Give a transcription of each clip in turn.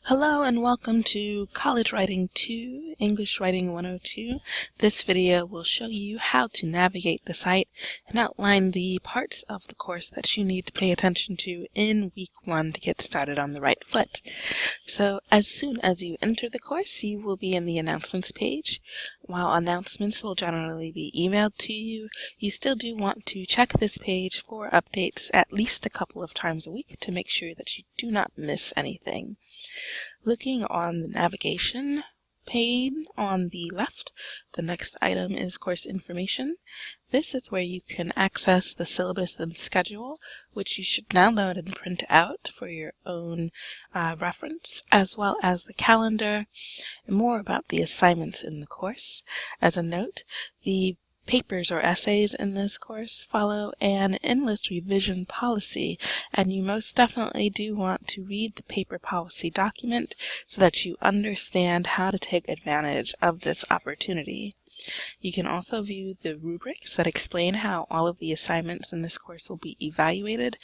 Hello and welcome to College Writing 2, English Writing 102. This video will show you how to navigate the site and outline the parts of the course that you need to pay attention to in week 1 to get started on the right foot. So as soon as you enter the course, you will be in the announcements page. While announcements will generally be emailed to you, you still do want to check this page for updates at least a couple of times a week to make sure that you do not miss anything. Looking on the navigation pane on the left, the next item is course information. This is where you can access the syllabus and schedule, which you should download and print out for your own reference, as well as the calendar and more about the assignments in the course. As a note, the papers or essays in this course follow an endless revision policy, and you most definitely do want to read the paper policy document so that you understand how to take advantage of this opportunity. You can also view the rubrics that explain how all of the assignments in this course will be evaluated,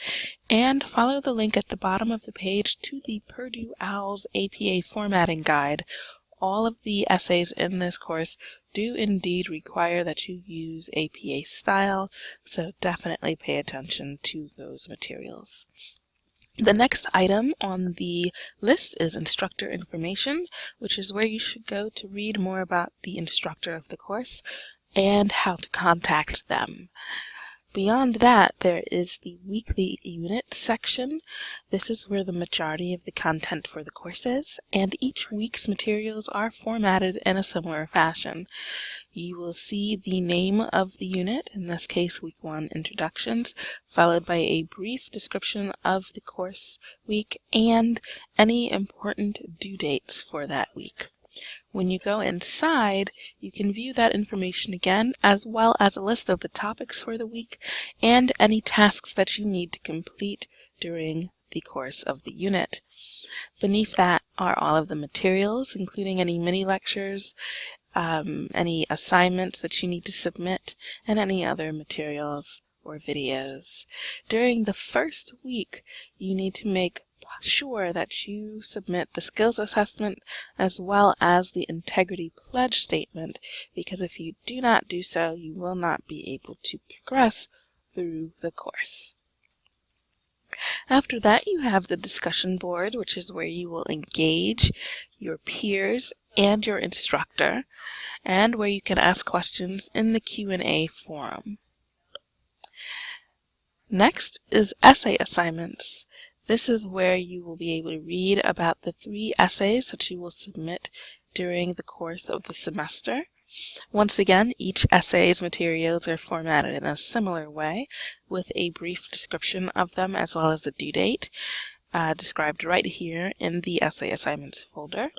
and follow the link at the bottom of the page to the Purdue OWL's APA formatting guide. All of the essays in this course do indeed require that you use APA style, so definitely pay attention to those materials. The next item on the list is instructor information, which is where you should go to read more about the instructor of the course and how to contact them. Beyond that, there is the weekly unit section. This is where the majority of the content for the course is, and each week's materials are formatted in a similar fashion. You will see the name of the unit, in this case week 1 introductions, followed by a brief description of the course week and any important due dates for that week. When you go inside, you can view that information again, as well as a list of the topics for the week and any tasks that you need to complete during the course of the unit. Beneath that are all of the materials, including any mini lectures, any assignments that you need to submit, and any other materials or videos. During the first week, you need to make sure that you submit the skills assessment as well as the integrity pledge statement, because if you do not do so, you will not be able to progress through the course. After that, you have the discussion board, which is where you will engage your peers and your instructor, and where you can ask questions in the Q&A forum. Next is essay assignments. This is where you will be able to read about the 3 essays that you will submit during the course of the semester. Once again, each essay's materials are formatted in a similar way, with a brief description of them as well as the due date, described right here in the essay assignments folder.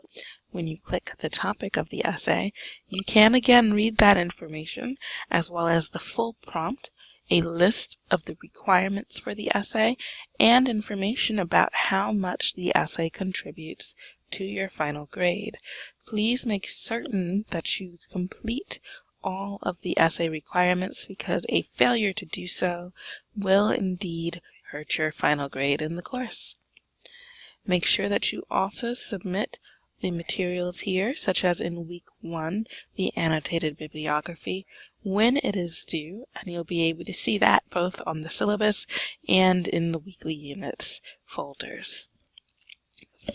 When you click the topic of the essay, you can again read that information as well as the full prompt, a list of the requirements for the essay, and information about how much the essay contributes to your final grade. Please make certain that you complete all of the essay requirements, because a failure to do so will indeed hurt your final grade in the course. Make sure that you also submit the materials here, such as in week 1, the annotated bibliography, when it is due, and you'll be able to see that both on the syllabus and in the weekly units folders.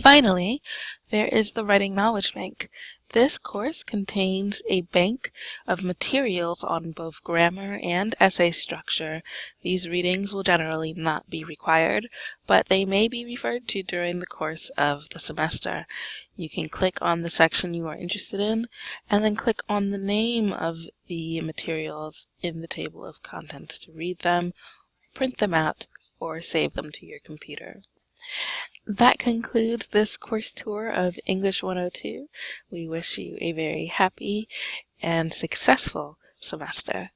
Finally, there is the Writing Knowledge Bank. This course contains a bank of materials on both grammar and essay structure. These readings will generally not be required, but they may be referred to during the course of the semester. You can click on the section you are interested in, and then click on the name of the materials in the table of contents to read them, print them out, or save them to your computer. That concludes this course tour of English 102. We wish you a very happy and successful semester.